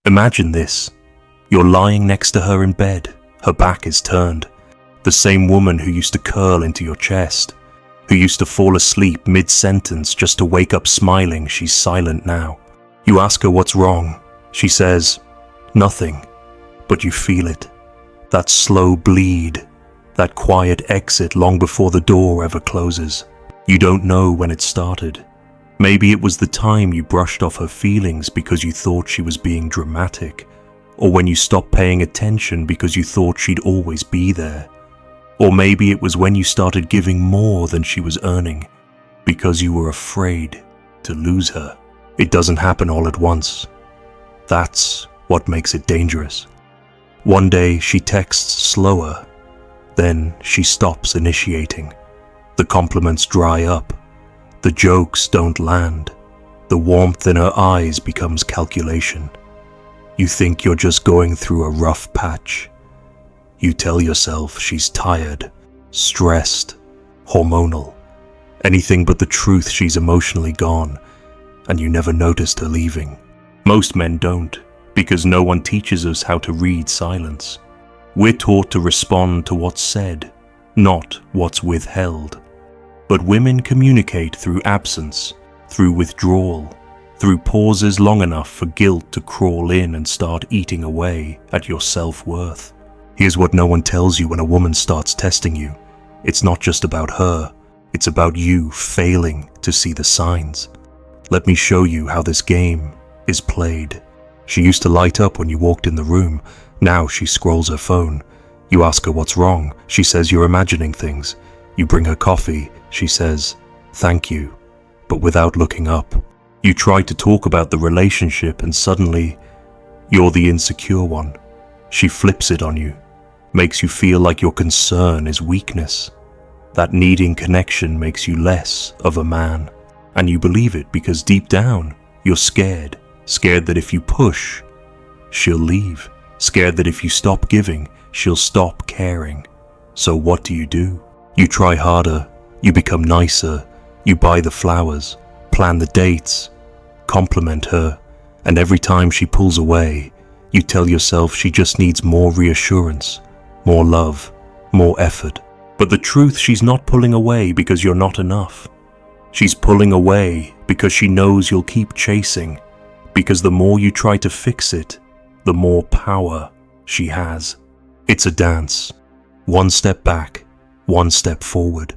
Imagine this. You're lying next to her in bed. Her back is turned. The same woman who used to curl into your chest, who used to fall asleep mid-sentence just to wake up smiling, she's silent now. You ask her what's wrong. She says, nothing. But you feel it. That slow bleed. That quiet exit long before the door ever closes. You don't know when it started. Maybe it was the time you brushed off her feelings because you thought she was being dramatic, or when you stopped paying attention because you thought she'd always be there. Or maybe it was when you started giving more than she was earning because you were afraid to lose her. It doesn't happen all at once. That's what makes it dangerous. One day she texts slower, then she stops initiating. The compliments dry up. The jokes don't land. The warmth in her eyes becomes calculation. You think you're just going through a rough patch. You tell yourself she's tired, stressed, hormonal, anything but the truth. She's emotionally gone, and you never noticed her leaving. Most men don't, because no one teaches us how to read silence. We're taught to respond to what's said, not what's withheld. But women communicate through absence, through withdrawal, through pauses long enough for guilt to crawl in and start eating away at your self-worth. Here's what no one tells you when a woman starts testing you. It's not just about her, it's about you failing to see the signs. Let me show you how this game is played. She used to light up when you walked in the room. Now she scrolls her phone. You ask her what's wrong. She says you're imagining things. You bring her coffee. She says, thank you, but without looking up. You try to talk about the relationship and suddenly you're the insecure one. She flips it on you, makes you feel like your concern is weakness. That needing connection makes you less of a man. And you believe it because deep down, you're scared. Scared that if you push, she'll leave. Scared that if you stop giving, she'll stop caring. So what do? You try harder. You become nicer. You buy the flowers, plan the dates, compliment her, and every time she pulls away, you tell yourself she just needs more reassurance, more love, more effort. But the truth, she's not pulling away because you're not enough. She's pulling away because she knows you'll keep chasing, because the more you try to fix it, the more power she has. It's a dance. One step back, one step forward.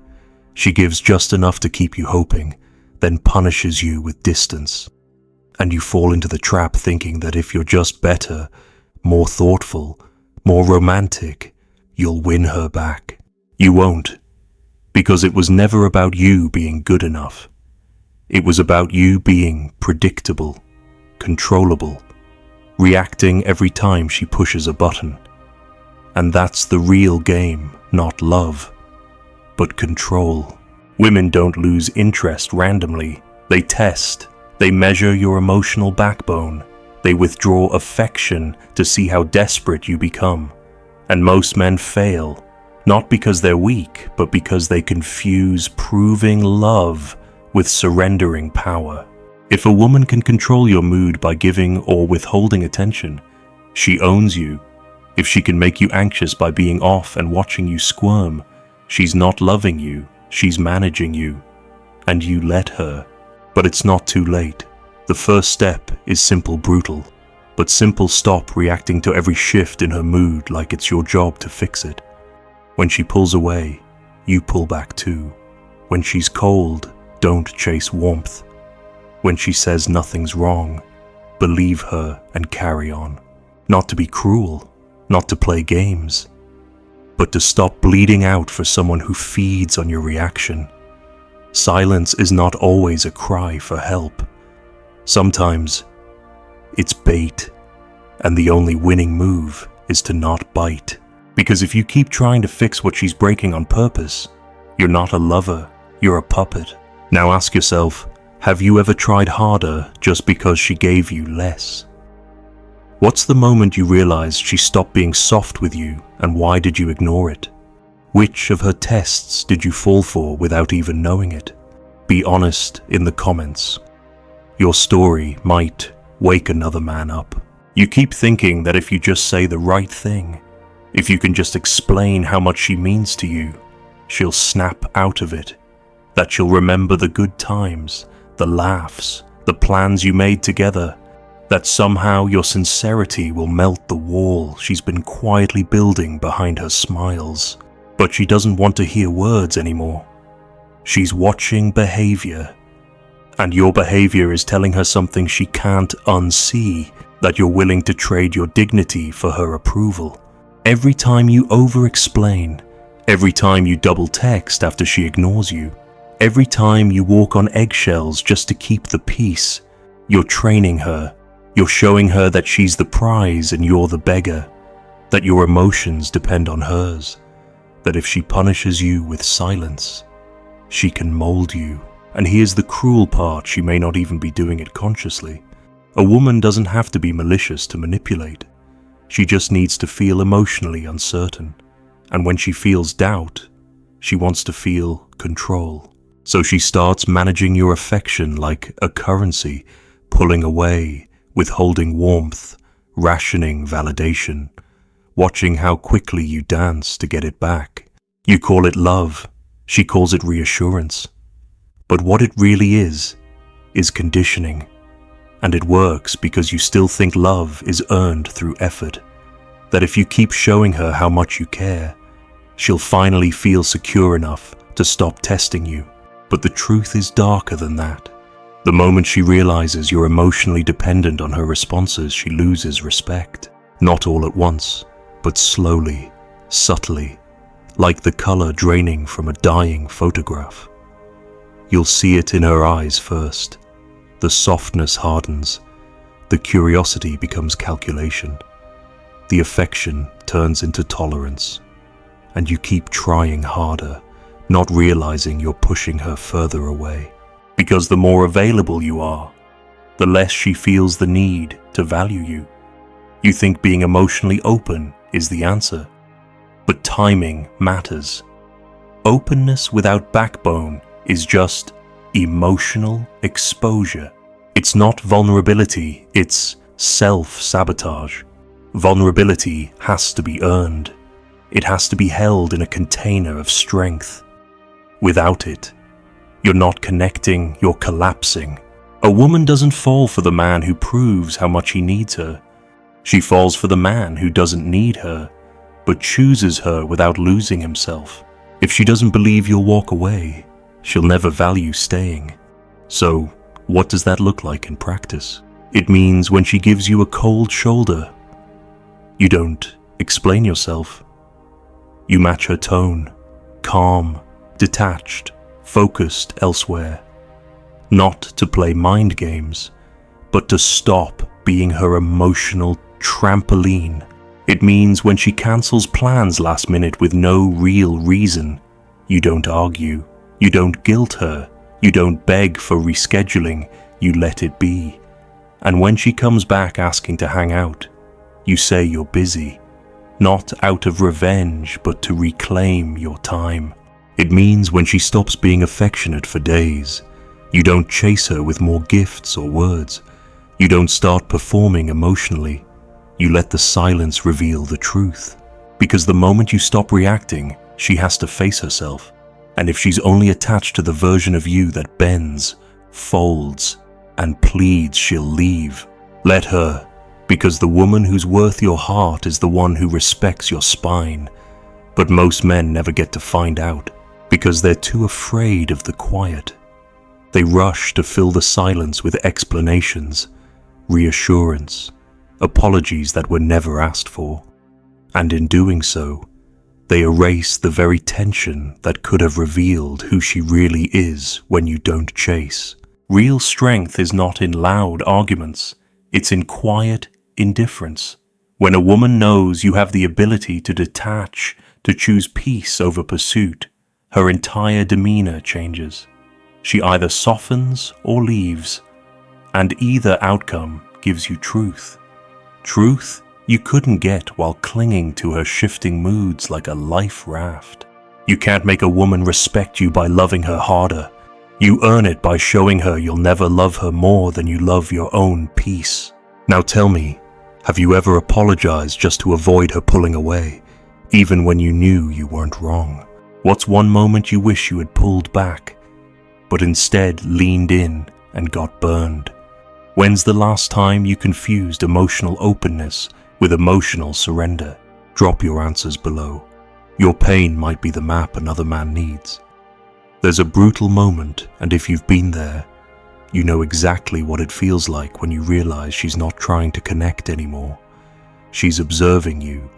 She gives just enough to keep you hoping, then punishes you with distance. And you fall into the trap thinking that if you're just better, more thoughtful, more romantic, you'll win her back. You won't, because it was never about you being good enough. It was about you being predictable, controllable, reacting every time she pushes a button. And that's the real game, not love, but control. Women don't lose interest randomly. They test. They measure your emotional backbone. They withdraw affection to see how desperate you become. And most men fail, not because they're weak, but because they confuse proving love with surrendering power. If a woman can control your mood by giving or withholding attention, she owns you. If she can make you anxious by being off and watching you squirm, she's not loving you, she's managing you, and you let her. But it's not too late. The first step is simple, brutal, but simple. Stop reacting to every shift in her mood like it's your job to fix it. When she pulls away, you pull back too. When she's cold, don't chase warmth. When she says nothing's wrong, believe her and carry on. Not to be cruel, not to play games, but to stop bleeding out for someone who feeds on your reaction. Silence is not always a cry for help. Sometimes it's bait, and the only winning move is to not bite. Because if you keep trying to fix what she's breaking on purpose, you're not a lover, you're a puppet. Now ask yourself, have you ever tried harder just because she gave you less? What's the moment you realized she stopped being soft with you, and why did you ignore it? Which of her tests did you fall for without even knowing it? Be honest in the comments. Your story might wake another man up. You keep thinking that if you just say the right thing, if you can just explain how much she means to you, she'll snap out of it, that she'll remember the good times, the laughs, the plans you made together, that somehow your sincerity will melt the wall she's been quietly building behind her smiles. But she doesn't want to hear words anymore. She's watching behavior, and your behavior is telling her something she can't unsee, that you're willing to trade your dignity for her approval. Every time you over-explain, every time you double-text after she ignores you, every time you walk on eggshells just to keep the peace, you're training her. You're showing her that she's the prize and you're the beggar, that your emotions depend on hers, that if she punishes you with silence, she can mold you. And here's the cruel part: she may not even be doing it consciously. A woman doesn't have to be malicious to manipulate. She just needs to feel emotionally uncertain. And when she feels doubt, she wants to feel control. So she starts managing your affection like a currency, pulling away, withholding warmth, rationing validation, watching how quickly you dance to get it back. You call it love, she calls it reassurance. But what it really is conditioning. And it works because you still think love is earned through effort. That if you keep showing her how much you care, she'll finally feel secure enough to stop testing you. But the truth is darker than that. The moment she realizes you're emotionally dependent on her responses, she loses respect. Not all at once, but slowly, subtly, like the color draining from a dying photograph. You'll see it in her eyes first. The softness hardens, the curiosity becomes calculation, the affection turns into tolerance, and you keep trying harder, not realizing you're pushing her further away. Because the more available you are, the less she feels the need to value you. You think being emotionally open is the answer, but timing matters. Openness without backbone is just emotional exposure. It's not vulnerability, it's self-sabotage. Vulnerability has to be earned. It has to be held in a container of strength. Without it, you're not connecting, you're collapsing. A woman doesn't fall for the man who proves how much he needs her. She falls for the man who doesn't need her, but chooses her without losing himself. If she doesn't believe you'll walk away, she'll never value staying. So, what does that look like in practice? It means when she gives you a cold shoulder, you don't explain yourself. You match her tone, calm, detached, focused elsewhere. Not to play mind games, but to stop being her emotional trampoline. It means when she cancels plans last minute with no real reason, you don't argue. You don't guilt her, you don't beg for rescheduling, you let it be. And when she comes back asking to hang out, you say you're busy, not out of revenge, but to reclaim your time. It means when she stops being affectionate for days, you don't chase her with more gifts or words. You don't start performing emotionally. You let the silence reveal the truth. Because the moment you stop reacting, she has to face herself. And if she's only attached to the version of you that bends, folds, and pleads, she'll leave. Let her, because the woman who's worth your heart is the one who respects your spine. But most men never get to find out, because they're too afraid of the quiet. They rush to fill the silence with explanations, reassurance, apologies that were never asked for. And in doing so, they erase the very tension that could have revealed who she really is when you don't chase. Real strength is not in loud arguments, it's in quiet indifference. When a woman knows you have the ability to detach, to choose peace over pursuit, her entire demeanor changes. She either softens or leaves, and either outcome gives you truth. Truth you couldn't get while clinging to her shifting moods like a life raft. You can't make a woman respect you by loving her harder. You earn it by showing her you'll never love her more than you love your own peace. Now tell me, Have you ever apologized just to avoid her pulling away, even when you knew you weren't wrong? What's one moment you wish you had pulled back, but instead leaned in and got burned? When's the last time you confused emotional openness with emotional surrender? Drop your answers below. Your pain might be the map another man needs. There's a brutal moment, and if you've been there, you know exactly what it feels like when you realize she's not trying to connect anymore. She's observing you,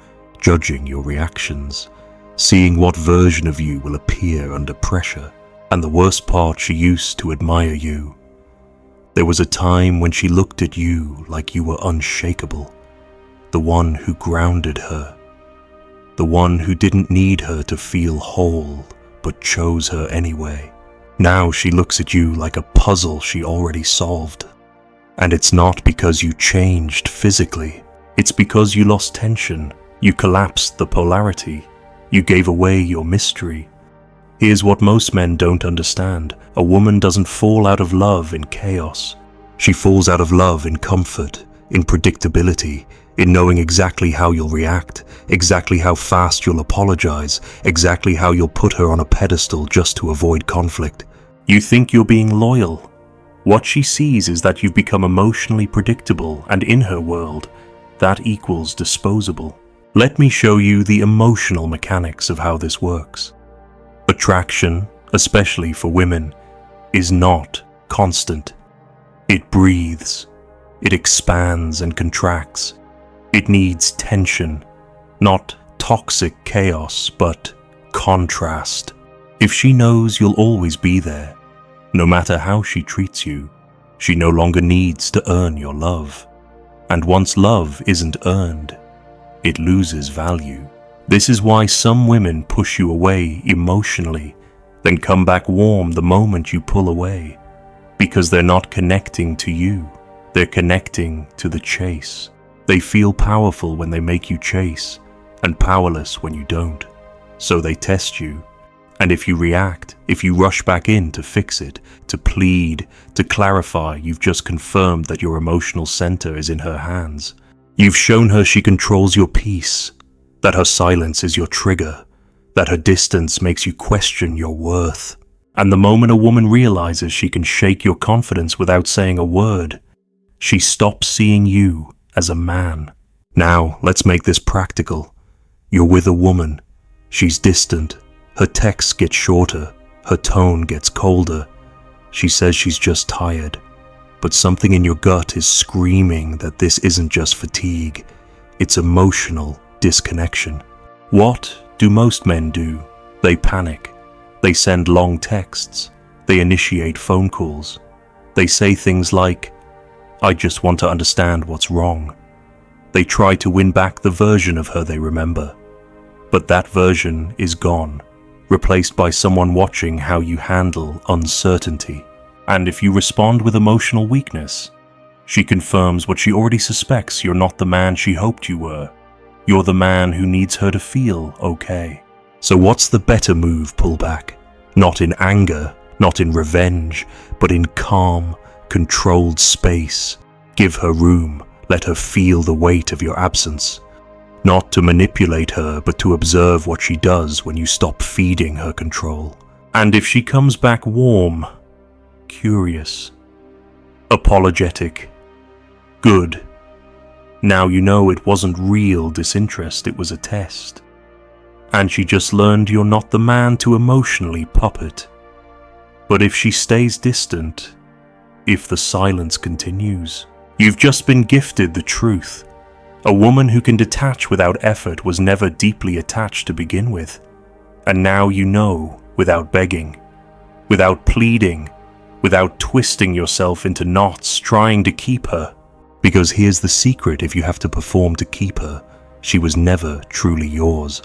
judging your reactions, seeing what version of you will appear under pressure. And the worst part, she used to admire you. There was a time when she looked at you like you were unshakable, the one who grounded her, the one who didn't need her to feel whole, but chose her anyway. Now she looks at you like a puzzle she already solved. And it's not because you changed physically. It's because you lost tension. You collapsed the polarity. You gave away your mystery. Here's what most men don't understand. A woman doesn't fall out of love in chaos. She falls out of love in comfort, in predictability, in knowing exactly how you'll react, exactly how fast you'll apologize, exactly how you'll put her on a pedestal just to avoid conflict. You think you're being loyal. What she sees is that you've become emotionally predictable, and in her world, that equals disposable. Let me show you the emotional mechanics of how this works. Attraction, especially for women, is not constant. It breathes. It expands and contracts. It needs tension, not toxic chaos, but contrast. If she knows you'll always be there, no matter how she treats you, she no longer needs to earn your love. And once love isn't earned, it loses value. This is why some women push you away emotionally, then come back warm the moment you pull away, because they're not connecting to you, they're connecting to the chase. They feel powerful when they make you chase, and powerless when you don't. So they test you. And if you react, if you rush back in to fix it, to plead, to clarify, you've just confirmed that your emotional center is in her hands. You've shown her she controls your peace, that her silence is your trigger, that her distance makes you question your worth. And the moment a woman realizes she can shake your confidence without saying a word, she stops seeing you as a man. Now, let's make this practical. You're with a woman. She's distant. Her texts get shorter. Her tone gets colder. She says she's just tired. But something in your gut is screaming that this isn't just fatigue. It's emotional disconnection. What do most men do? They panic. They send long texts. They initiate phone calls. They say things like, "I just want to understand what's wrong." They try to win back the version of her they remember. But that version is gone, replaced by someone watching how you handle uncertainty. And if you respond with emotional weakness, she confirms what she already suspects: you're not the man she hoped you were. You're the man who needs her to feel okay. So what's the better move, pullback? Not in anger, not in revenge, but in calm, controlled space. Give her room. Let her feel the weight of your absence. Not to manipulate her, but to observe what she does when you stop feeding her control. And if she comes back warm, curious, apologetic, good, now you know it wasn't real disinterest, it was a test. And she just learned you're not the man to emotionally puppet. But if she stays distant, if the silence continues, you've just been gifted the truth. A woman who can detach without effort was never deeply attached to begin with. And now you know, without begging, without pleading, without twisting yourself into knots trying to keep her. Because here's the secret: if you have to perform to keep her, she was never truly yours.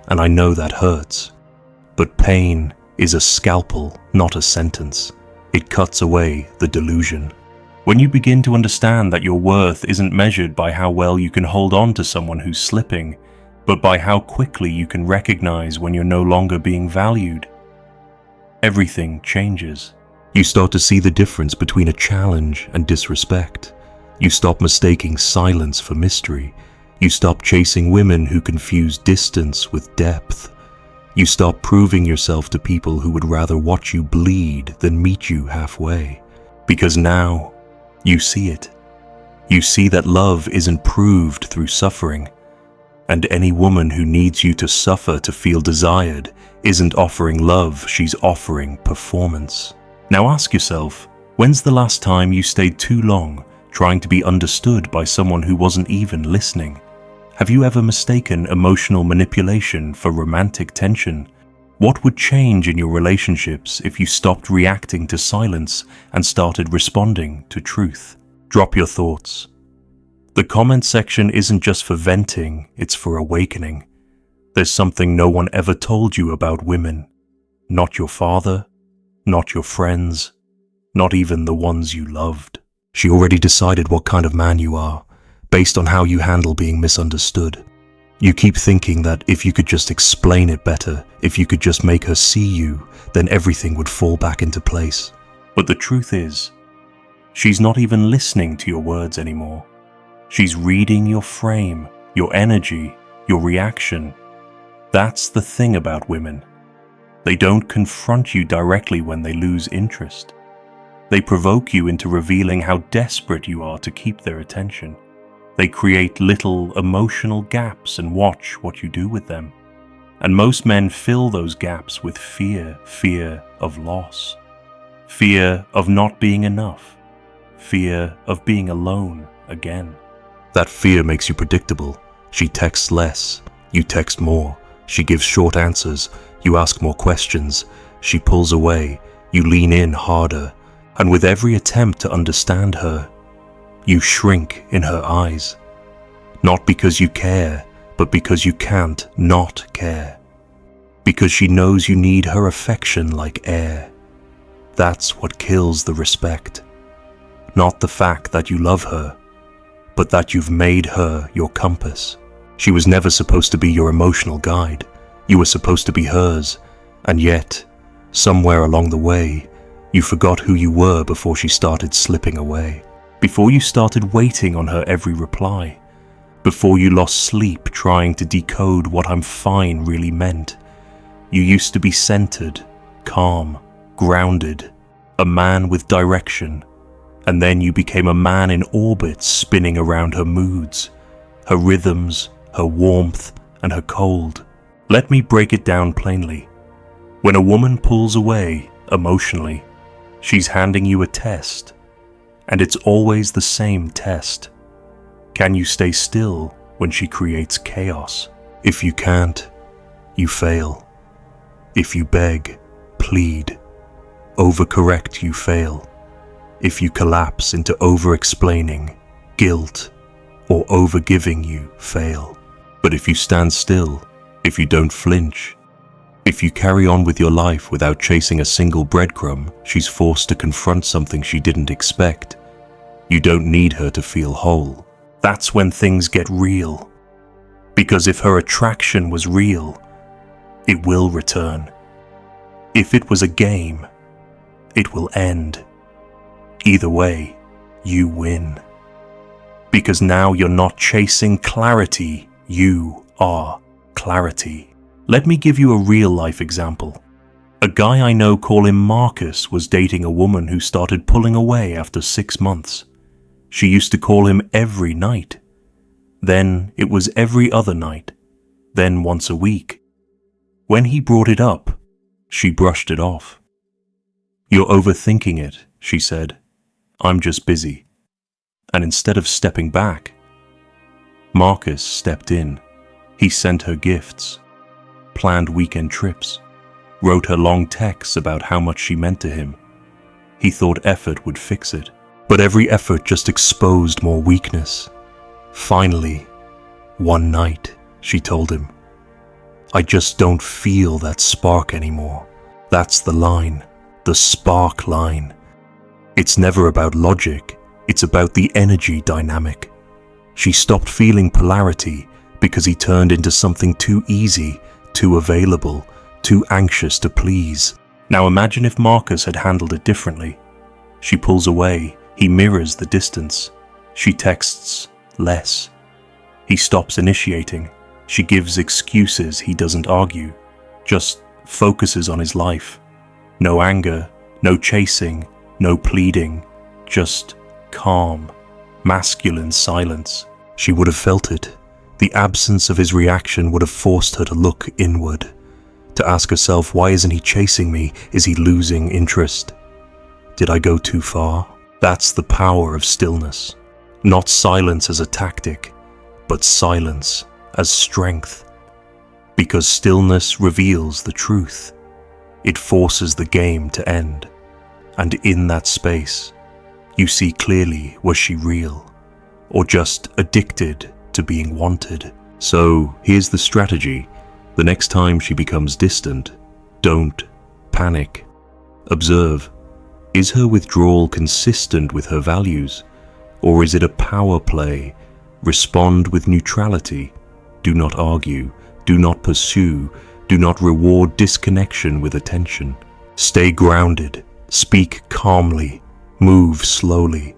And I know that hurts. But pain is a scalpel, not a sentence. It cuts away the delusion. When you begin to understand that your worth isn't measured by how well you can hold on to someone who's slipping, but by how quickly you can recognize when you're no longer being valued, everything changes. You start to see the difference between a challenge and disrespect. You stop mistaking silence for mystery. You stop chasing women who confuse distance with depth. You stop proving yourself to people who would rather watch you bleed than meet you halfway. Because now, you see it. You see that love isn't proved through suffering. And any woman who needs you to suffer to feel desired isn't offering love, she's offering performance. Now ask yourself, when's the last time you stayed too long trying to be understood by someone who wasn't even listening? Have you ever mistaken emotional manipulation for romantic tension? What would change in your relationships if you stopped reacting to silence and started responding to truth? Drop your thoughts. The comment section isn't just for venting, it's for awakening. There's something no one ever told you about women. Not your father, not your friends, not even the ones you loved. She already decided what kind of man you are, based on how you handle being misunderstood. You keep thinking that if you could just explain it better, if you could just make her see you, then everything would fall back into place. But the truth is, she's not even listening to your words anymore. She's reading your frame, your energy, your reaction. That's the thing about women. They don't confront you directly when they lose interest. They provoke you into revealing how desperate you are to keep their attention. They create little emotional gaps and watch what you do with them. And most men fill those gaps with fear of loss, fear of not being enough, fear of being alone again. That fear makes you predictable. She texts less, you text more. She gives short answers, you ask more questions. She pulls away, you lean in harder. And with every attempt to understand her, you shrink in her eyes. Not because you care, but because you can't not care. Because she knows you need her affection like air. That's what kills the respect. Not the fact that you love her, but that you've made her your compass. She was never supposed to be your emotional guide. You were supposed to be hers, and yet, somewhere along the way, you forgot who you were before she started slipping away. Before you started waiting on her every reply. Before you lost sleep trying to decode what "I'm fine" really meant. You used to be centered, calm, grounded, a man with direction. And then you became a man in orbit spinning around her moods, her rhythms, her warmth, and her cold. Let me break it down plainly. When a woman pulls away emotionally, she's handing you a test, and it's always the same test. Can you stay still when she creates chaos? If you can't, you fail. If you beg, plead, overcorrect, you fail. If you collapse into over-explaining, guilt, or over-giving, you fail. But if you stand still, if you don't flinch, if you carry on with your life without chasing a single breadcrumb, she's forced to confront something she didn't expect. You don't need her to feel whole. That's when things get real. Because if her attraction was real, it will return. If it was a game, it will end. Either way, you win. Because now you're not chasing clarity, you are clarity. Let me give you a real-life example. A guy I know, call him Marcus, was dating a woman who started pulling away after 6 months. She used to call him every night. Then it was every other night. Then once a week. When he brought it up, she brushed it off. "You're overthinking it," she said. "I'm just busy." And instead of stepping back, Marcus stepped in. He sent her gifts, planned weekend trips, wrote her long texts about how much she meant to him. He thought effort would fix it, but every effort just exposed more weakness. Finally, one night, she told him, "I just don't feel that spark anymore." That's the line, the spark line. It's never about logic, it's about the energy dynamic. She stopped feeling polarity because he turned into something too easy, too available, too anxious to please. Now imagine if Marcus had handled it differently. She pulls away, he mirrors the distance. She texts less. He stops initiating. She gives excuses he doesn't argue, just focuses on his life. No anger, no chasing, no pleading, just calm, masculine silence. She would have felt it. The absence of his reaction would have forced her to look inward, to ask herself, why isn't he chasing me? Is he losing interest? Did I go too far? That's the power of stillness. Not silence as a tactic, but silence as strength. Because stillness reveals the truth. It forces the game to end. And in that space, you see clearly, was she real? Or just addicted to being wanted? So here's the strategy. The next time she becomes distant, don't panic. Observe. Is her withdrawal consistent with her values? Or is it a power play? Respond with neutrality. Do not argue. Do not pursue. Do not reward disconnection with attention. Stay grounded. Speak calmly. Move slowly.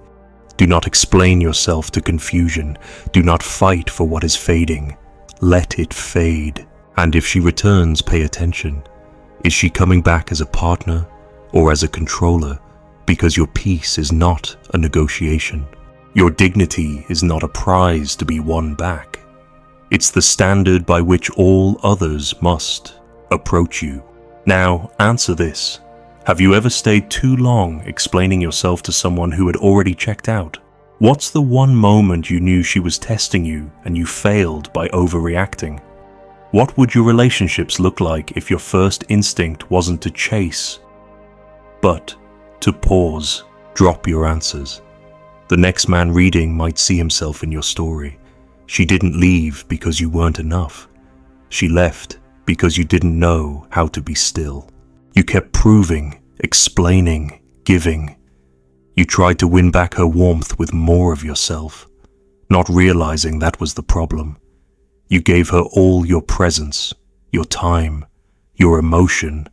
Do not explain yourself to confusion. Do not fight for what is fading. Let it fade. And if she returns, pay attention. Is she coming back as a partner or as a controller? Because your peace is not a negotiation. Your dignity is not a prize to be won back. It's the standard by which all others must approach you. Now, answer this. Have you ever stayed too long explaining yourself to someone who had already checked out? What's the one moment you knew she was testing you and you failed by overreacting? What would your relationships look like if your first instinct wasn't to chase, but to pause, drop your answers? The next man reading might see himself in your story. She didn't leave because you weren't enough. She left because you didn't know how to be still. You kept proving, explaining, giving. You tried to win back her warmth with more of yourself, not realizing that was the problem. You gave her all your presence, your time, your emotion,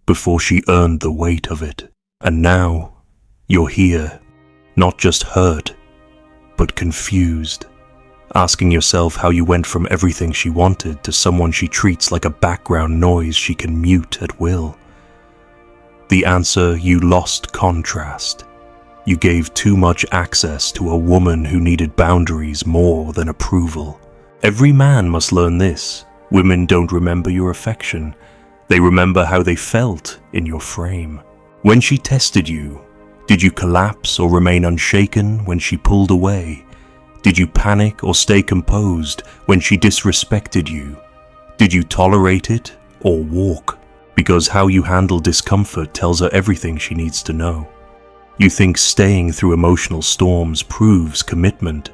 before she earned the weight of it. And now, you're here, not just hurt, but confused, asking yourself how you went from everything she wanted to someone she treats like a background noise she can mute at will. The answer: you lost contrast. You gave too much access to a woman who needed boundaries more than approval. Every man must learn this. Women don't remember your affection. They remember how they felt in your frame. When she tested you, did you collapse or remain unshaken when she pulled away? Did you panic or stay composed when she disrespected you? Did you tolerate it or walk? Because how you handle discomfort tells her everything she needs to know. You think staying through emotional storms proves commitment,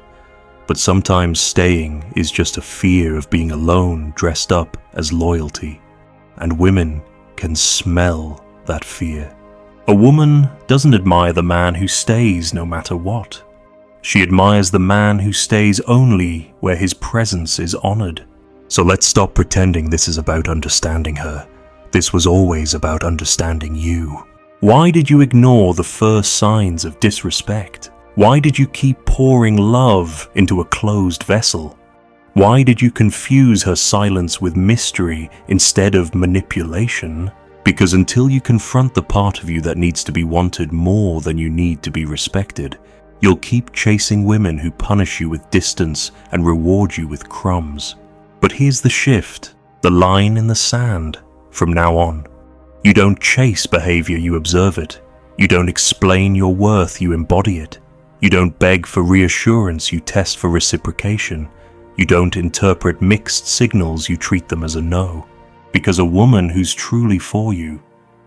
but sometimes staying is just a fear of being alone dressed up as loyalty. And women can smell that fear. A woman doesn't admire the man who stays no matter what. She admires the man who stays only where his presence is honored. So let's stop pretending this is about understanding her. This was always about understanding you. Why did you ignore the first signs of disrespect? Why did you keep pouring love into a closed vessel? Why did you confuse her silence with mystery instead of manipulation? Because until you confront the part of you that needs to be wanted more than you need to be respected, you'll keep chasing women who punish you with distance and reward you with crumbs. But here's the shift, the line in the sand. From now on, you don't chase behavior, you observe it. You don't explain your worth, you embody it. You don't beg for reassurance, you test for reciprocation. You don't interpret mixed signals, you treat them as a no. Because a woman who's truly for you,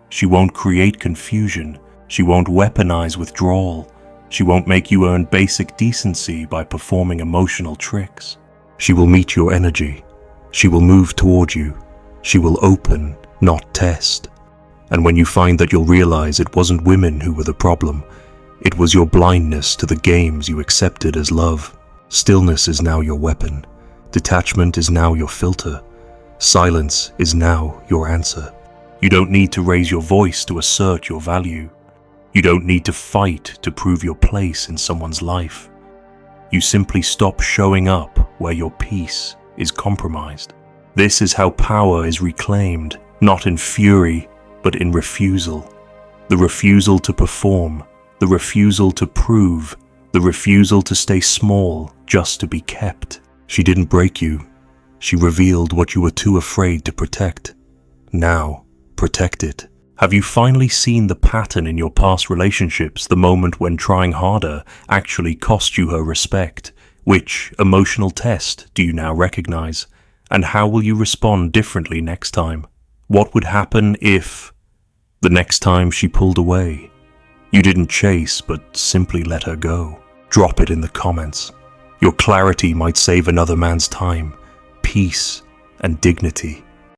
she won't create confusion, she won't weaponize withdrawal, she won't make you earn basic decency by performing emotional tricks. She will meet your energy, she will move toward you, she will open, not test. And when you find that, you'll realize it wasn't women who were the problem, it was your blindness to the games you accepted as love. Stillness is now your weapon, detachment is now your filter, silence is now your answer. You don't need to raise your voice to assert your value. You don't need to fight to prove your place in someone's life. You simply stop showing up where your peace is compromised. This is how power is reclaimed, not in fury, but in refusal. The refusal to perform, the refusal to prove, the refusal to stay small just to be kept. She didn't break you. She revealed what you were too afraid to protect. Now, protect it. Have you finally seen the pattern in your past relationships, the moment when trying harder actually cost you her respect? Which emotional test do you now recognize? And how will you respond differently next time? What would happen if, the next time she pulled away, you didn't chase but simply let her go? Drop it in the comments. Your clarity might save another man's time, peace, and dignity.